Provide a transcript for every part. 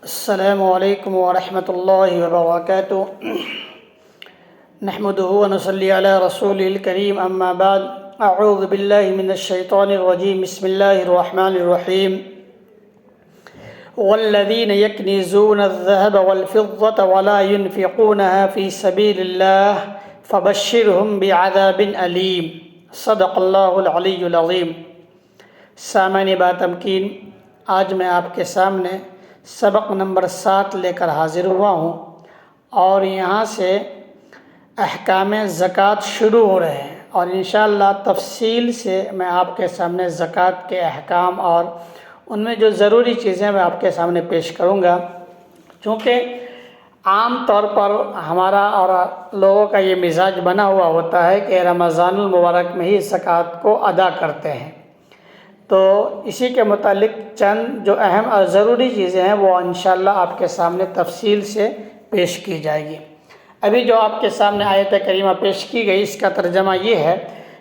السلام علیکم ورحمۃ اللہ وبرکاتہ۔ نحمده ونصلی علی رسول الکریم، اما بعد، اعوذ باللہ من الشیطان الرجیم، بسم اللہ الرحمن الرحیم۔ والذین یکنزون الذهب والفضة ولا ينفقونها فی سبیل اللہ فبشرهم بعذاب علیم۔ صدق اللہ العلی العظیم۔ سامعین باتمکین، آج میں آپ کے سامنے سبق نمبر 7 لے کر حاضر ہوا ہوں، اور یہاں سے احکام زکوٰۃ شروع ہو رہے ہیں، اور انشاءاللہ تفصیل سے میں آپ کے سامنے زکوٰۃ کے احکام اور ان میں جو ضروری چیزیں میں آپ کے سامنے پیش کروں گا۔ چونکہ عام طور پر ہمارا اور لوگوں کا یہ مزاج بنا ہوا ہوتا ہے کہ رمضان المبارک میں ہی زکوٰۃ کو ادا کرتے ہیں، تو اسی کے متعلق چند جو اہم اور ضروری چیزیں ہیں وہ انشاءاللہ آپ کے سامنے تفصیل سے پیش کی جائے گی۔ ابھی جو آپ کے سامنے آیت کریمہ پیش کی گئی، اس کا ترجمہ یہ ہے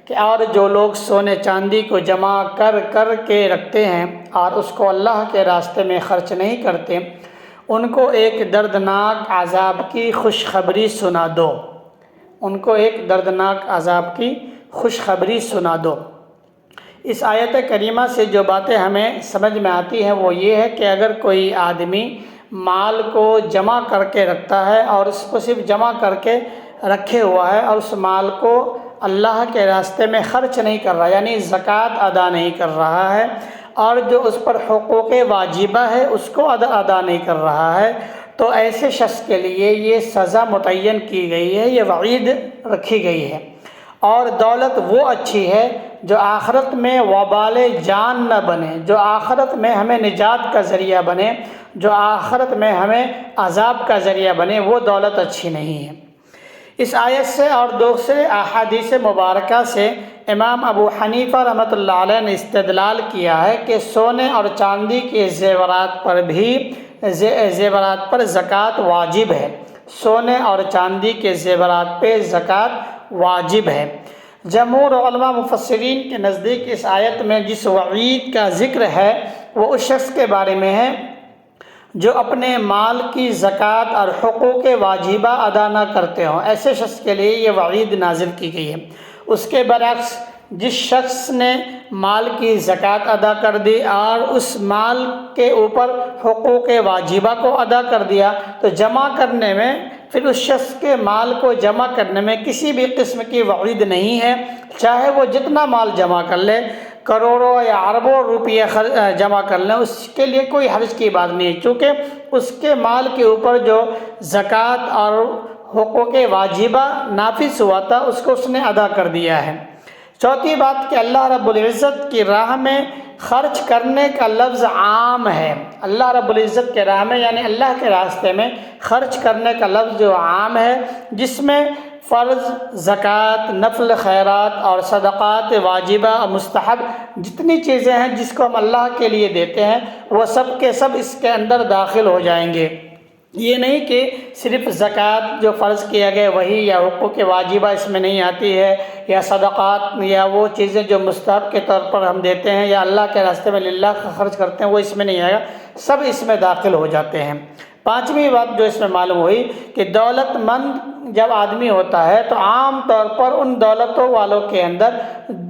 کہ اور جو لوگ سونے چاندی کو جمع کر کے رکھتے ہیں اور اس کو اللہ کے راستے میں خرچ نہیں کرتے، ان کو ایک دردناک عذاب کی خوشخبری سنا دو۔ ان کو ایک دردناک عذاب کی خوشخبری سنا دو۔ اس آیت کریمہ سے جو باتیں ہمیں سمجھ میں آتی ہیں وہ یہ ہے کہ اگر کوئی آدمی مال کو جمع کر کے رکھتا ہے اور اس کو صرف جمع کر کے رکھے ہوا ہے اور اس مال کو اللہ کے راستے میں خرچ نہیں کر رہا، یعنی زکوٰۃ ادا نہیں کر رہا ہے، اور جو اس پر حقوق واجبہ ہے اس کو ادا نہیں کر رہا ہے، تو ایسے شخص کے لیے یہ سزا متعین کی گئی ہے، یہ وعید رکھی گئی ہے۔ اور دولت وہ اچھی ہے جو آخرت میں وبال جان نہ بنے، جو آخرت میں ہمیں نجات کا ذریعہ بنے، جو آخرت میں ہمیں عذاب کا ذریعہ بنے، وہ دولت اچھی نہیں ہے۔ اس آیت سے اور دوسرے احادیث مبارکہ سے امام ابو حنیفہ رحمۃ اللہ علیہ نے استدلال کیا ہے کہ سونے اور چاندی کے زیورات پر زکوٰۃ واجب ہے۔ سونے اور چاندی کے زیورات پہ زکوٰۃ واجب ہے۔ جمہور علماء مفسرین کے نزدیک اس آیت میں جس وعید کا ذکر ہے وہ اس شخص کے بارے میں ہے جو اپنے مال کی زکوٰۃ اور حقوق واجبہ ادا نہ کرتے ہوں، ایسے شخص کے لیے یہ وعید نازل کی گئی ہے۔ اس کے برعکس جس شخص نے مال کی زکوٰۃ ادا کر دی اور اس مال کے اوپر حقوق واجبہ کو ادا کر دیا، تو جمع کرنے میں، پھر اس شخص کے مال کو جمع کرنے میں کسی بھی قسم کی وعید نہیں ہے، چاہے وہ جتنا مال جمع کر لے، کروڑوں یا اربوں روپیے جمع کر لیں، اس کے لیے کوئی حرج کی بات نہیں ہے، چونکہ اس کے مال کے اوپر جو زکوٰۃ اور حقوق واجبہ نافذ ہوا تھا اس کو اس نے ادا کر دیا ہے۔ چوتھی بات کہ اللہ رب العزت کی راہ میں خرچ کرنے کا لفظ عام ہے۔ اللہ رب العزت کے راہ میں، یعنی اللہ کے راستے میں خرچ کرنے کا لفظ جو عام ہے، جس میں فرض، زکوٰۃ، نفل خیرات اور صدقات واجبہ اور مستحب جتنی چیزیں ہیں جس کو ہم اللہ کے لیے دیتے ہیں، وہ سب کے سب اس کے اندر داخل ہو جائیں گے۔ یہ نہیں کہ صرف زکوٰۃ جو فرض کیا گیا وہی، یا حقوق واجبہ اس میں نہیں آتی ہے، یا صدقات یا وہ چیزیں جو مستحب کے طور پر ہم دیتے ہیں یا اللہ کے راستے میں للہ کا خرچ کرتے ہیں، وہ اس میں نہیں آئے گا، سب اس میں داخل ہو جاتے ہیں۔ پانچویں بات جو اس میں معلوم ہوئی کہ دولت مند جب آدمی ہوتا ہے تو عام طور پر ان دولتوں والوں کے اندر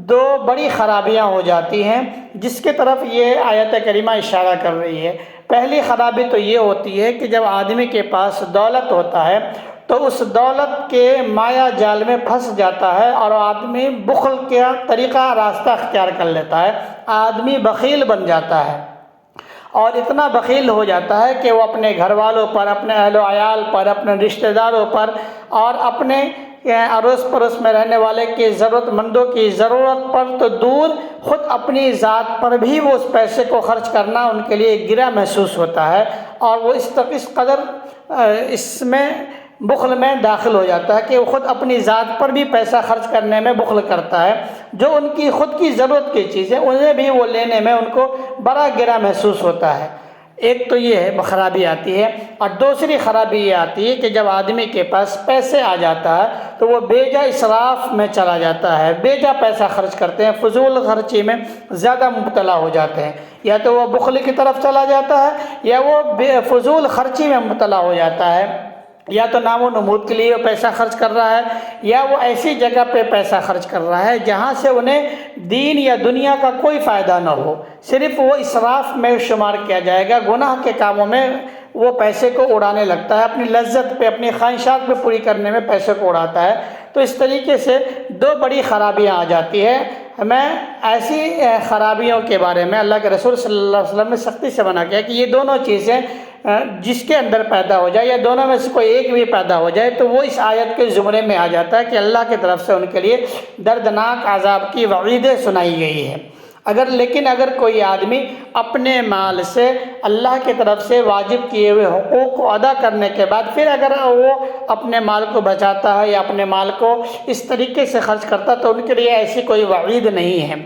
دو بڑی خرابیاں ہو جاتی ہیں، جس کے طرف یہ آیت کریمہ اشارہ کر رہی ہے۔ پہلی خرابی تو یہ ہوتی ہے کہ جب آدمی کے پاس دولت ہوتا ہے تو اس دولت کے مایا جال میں پھنس جاتا ہے اور آدمی بخل کا طریقہ راستہ اختیار کر لیتا ہے، آدمی بخیل بن جاتا ہے، اور اتنا بخیل ہو جاتا ہے کہ وہ اپنے گھر والوں پر، اپنے اہل و عیال پر، اپنے رشتہ داروں پر اور اپنے اڑوس پڑوس میں رہنے والے کی ضرورت مندوں کی ضرورت پر تو دور، خود اپنی ذات پر بھی وہ اس پیسے کو خرچ کرنا ان کے لیے گرا محسوس ہوتا ہے، اور وہ اس قدر اس میں بخل میں داخل ہو جاتا ہے کہ وہ خود اپنی ذات پر بھی پیسہ خرچ کرنے میں بخل کرتا ہے، جو ان کی خود کی ضرورت کی چیزیں انہیں بھی وہ لینے میں ان کو بڑا گرا محسوس ہوتا ہے۔ ایک تو یہ ہے خرابی آتی ہے، اور دوسری خرابی یہ آتی ہے کہ جب آدمی کے پاس پیسے آ جاتا ہے تو وہ بیجا اسراف میں چلا جاتا ہے، بیجا پیسہ خرچ کرتے ہیں، فضول خرچی میں زیادہ مبتلا ہو جاتے ہیں، یا تو وہ بخل کی طرف چلا جاتا ہے یا وہ فضول خرچی میں مبتلا ہو جاتا ہے، یا تو نام و نمود کے لیے وہ پیسہ خرچ کر رہا ہے، یا وہ ایسی جگہ پہ پیسہ خرچ کر رہا ہے جہاں سے انہیں دین یا دنیا کا کوئی فائدہ نہ ہو، صرف وہ اسراف میں شمار کیا جائے گا، گناہ کے کاموں میں وہ پیسے کو اڑانے لگتا ہے، اپنی لذت پہ، اپنی خواہشات پہ پوری کرنے میں پیسے کو اڑاتا ہے۔ تو اس طریقے سے دو بڑی خرابیاں آ جاتی ہے۔ میں ایسی خرابیوں کے بارے میں اللہ کے رسول صلی اللہ علیہ وسلم نے سختی سے منع کیا کہ یہ دونوں چیزیں جس کے اندر پیدا ہو جائے یا دونوں میں سے کوئی ایک بھی پیدا ہو جائے تو وہ اس آیت کے زمرے میں آ جاتا ہے کہ اللہ کی طرف سے ان کے لیے دردناک عذاب کی وعیدیں سنائی گئی ہے۔ لیکن اگر کوئی آدمی اپنے مال سے اللہ کی طرف سے واجب کیے ہوئے حقوق کو ادا کرنے کے بعد پھر اگر وہ اپنے مال کو بچاتا ہے یا اپنے مال کو اس طریقے سے خرچ کرتا تو ان کے لیے ایسی کوئی وعید نہیں ہے،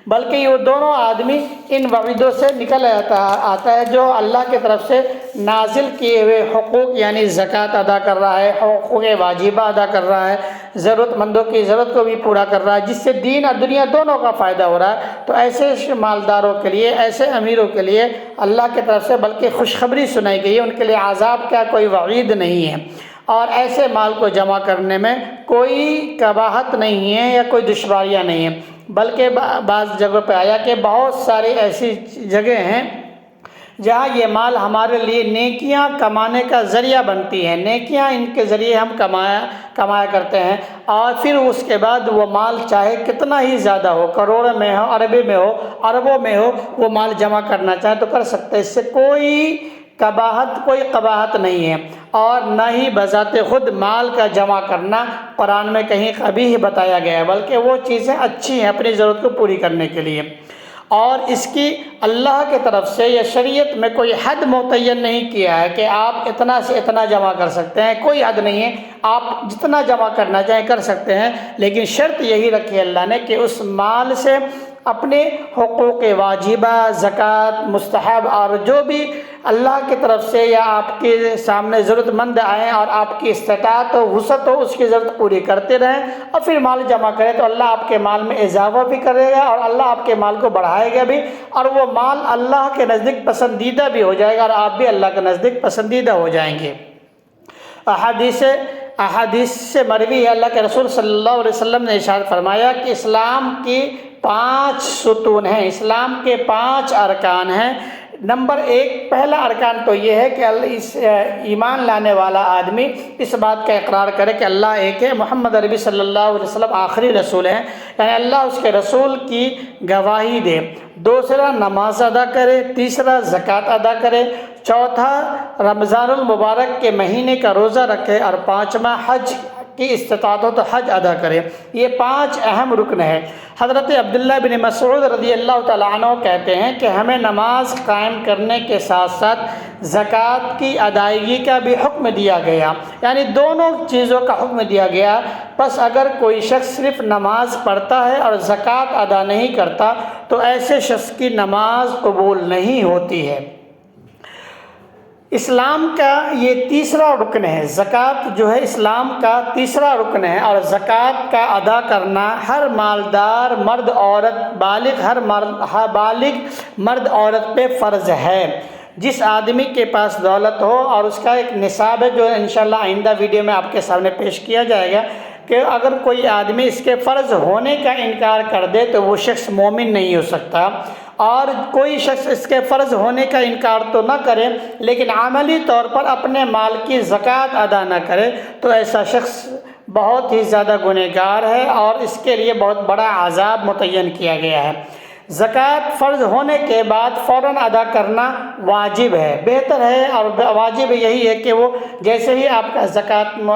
بلکہ یہ دونوں آدمی ان وعیدوں سے نکل آتا ہے جو اللہ کی طرف سے نازل کیے ہوئے حقوق یعنی زکوٰۃ ادا کر رہا ہے، حقوق واجبہ ادا کر رہا ہے، ضرورت مندوں کی ضرورت کو بھی پورا کر رہا ہے، جس سے دین اور دنیا دونوں کا فائدہ ہو رہا ہے۔ تو ایسے مالداروں کے لیے، ایسے امیروں کے لیے اللہ کی طرف سے بلکہ خوشخبری سنائی گئی ہے، ان کے لیے عذاب کا کوئی وعید نہیں ہے، اور ایسے مال کو جمع کرنے میں کوئی قباحت نہیں ہے یا کوئی دشواریاں نہیں ہیں، بلکہ بعض جگہوں پہ آیا کہ بہت ساری ایسی جگہ ہیں جہاں یہ مال ہمارے لیے نیکیاں کمانے کا ذریعہ بنتی ہیں، نیکیاں ان کے ذریعے ہم کمایا کرتے ہیں، اور پھر اس کے بعد وہ مال چاہے کتنا ہی زیادہ ہو، کروڑوں میں ہو، اربوں میں ہو، اربوں میں ہو، وہ مال جمع کرنا چاہیں تو کر سکتے ہیں، اس سے کوئی قباحت نہیں ہے، اور نہ ہی بذات خود مال کا جمع کرنا قرآن میں کہیں قبیح بتایا گیا ہے، بلکہ وہ چیزیں اچھی ہیں اپنی ضرورت کو پوری کرنے کے لیے، اور اس کی اللہ کی طرف سے یا شریعت میں کوئی حد متعین نہیں کیا ہے کہ آپ اتنا سے اتنا جمع کر سکتے ہیں، کوئی حد نہیں ہے، آپ جتنا جمع کرنا چاہیں کر سکتے ہیں، لیکن شرط یہی رکھی اللہ نے کہ اس مال سے اپنے حقوق واجبہ، زکوٰۃ، مستحب اور جو بھی اللہ کی طرف سے یا آپ کے سامنے ضرورت مند آئیں اور آپ کی استطاعت و وسعت ہو اس کی ضرورت پوری کرتے رہیں، اور پھر مال جمع کریں تو اللہ آپ کے مال میں اضافہ بھی کرے گا اور اللہ آپ کے مال کو بڑھائے گا بھی، اور وہ مال اللہ کے نزدیک پسندیدہ بھی ہو جائے گا اور آپ بھی اللہ کے نزدیک پسندیدہ ہو جائیں گے۔ احادیث سے مروی ہے، اللہ کے رسول صلی اللہ علیہ وسلم نے ارشاد فرمایا کہ اسلام کی 5 ستون ہیں، اسلام کے 5 ارکان ہیں۔ نمبر 1 پہلا ارکان تو یہ ہے کہ اس ایمان لانے والا آدمی اس بات کا اقرار کرے کہ اللہ ایک ہے، محمد عربی صلی اللہ علیہ وسلم آخری رسول ہیں، یعنی اللہ اس کے رسول کی گواہی دے۔ دوسرا نماز ادا کرے، تیسرا زکوٰۃ ادا کرے، چوتھا رمضان المبارک کے مہینے کا روزہ رکھے، اور پانچواں حج کی استطاعت ہو تو حج ادا کرے۔ یہ 5 اہم رکن ہیں۔ حضرت عبداللہ بن مسعود رضی اللہ تعالیٰ عنہ کہتے ہیں کہ ہمیں نماز قائم کرنے کے ساتھ ساتھ زکوٰۃ کی ادائیگی کا بھی حکم دیا گیا، یعنی دونوں چیزوں کا حکم دیا گیا۔ بس اگر کوئی شخص صرف نماز پڑھتا ہے اور زکوٰۃ ادا نہیں کرتا تو ایسے شخص کی نماز قبول نہیں ہوتی ہے۔ اسلام کا یہ تیسرا رکن ہے، زکوٰۃ جو ہے اسلام کا تیسرا رکن ہے، اور زکوٰۃ کا ادا کرنا ہر مالدار مرد عورت بالغ مرد عورت پہ فرض ہے۔ جس آدمی کے پاس دولت ہو اور اس کا ایک نصاب ہے جو انشاءاللہ آئندہ ویڈیو میں آپ کے سامنے پیش کیا جائے گا، کہ اگر کوئی آدمی اس کے فرض ہونے کا انکار کر دے تو وہ شخص مومن نہیں ہو سکتا، اور کوئی شخص اس کے فرض ہونے کا انکار تو نہ کرے لیکن عملی طور پر اپنے مال کی زکوٰۃ ادا نہ کرے تو ایسا شخص بہت ہی زیادہ گنہگار ہے اور اس کے لیے بہت بڑا عذاب متعین کیا گیا ہے۔ زکوٰۃ فرض ہونے کے بعد فوراً ادا کرنا واجب ہے، بہتر ہے، اور واجب یہی ہے کہ وہ جیسے ہی آپ کا زکوٰۃ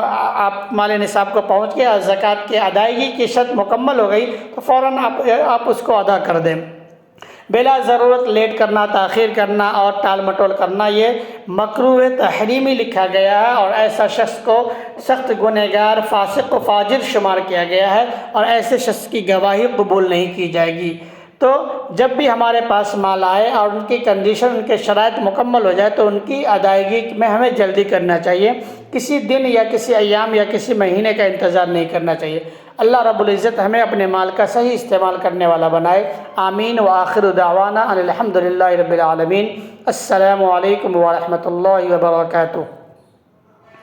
آپ مال نصاب کو پہنچ گیا اور زکوٰۃ کی ادائیگی کی شرط مکمل ہو گئی تو فوراً آپ اس کو ادا کر دیں۔ بلا ضرورت لیٹ کرنا، تاخیر کرنا اور ٹال مٹول کرنا یہ مکروہ تحریمی لکھا گیا ہے، اور ایسا شخص کو سخت گنہگار، فاسق و فاجر شمار کیا گیا ہے، اور ایسے شخص کی گواہی قبول نہیں کی جائے گی۔ تو جب بھی ہمارے پاس مال آئے اور ان کی کنڈیشن، ان کے شرائط مکمل ہو جائے تو ان کی ادائیگی میں ہمیں جلدی کرنا چاہیے، کسی دن یا کسی ایام یا کسی مہینے کا انتظار نہیں کرنا چاہیے۔ اللہ رب العزت ہمیں اپنے مال کا صحیح استعمال کرنے والا بنائے۔ آمین۔ وآخر دعوانا ان الحمد للہ رب العالمین۔ السلام علیکم ورحمۃ اللہ وبرکاتہ۔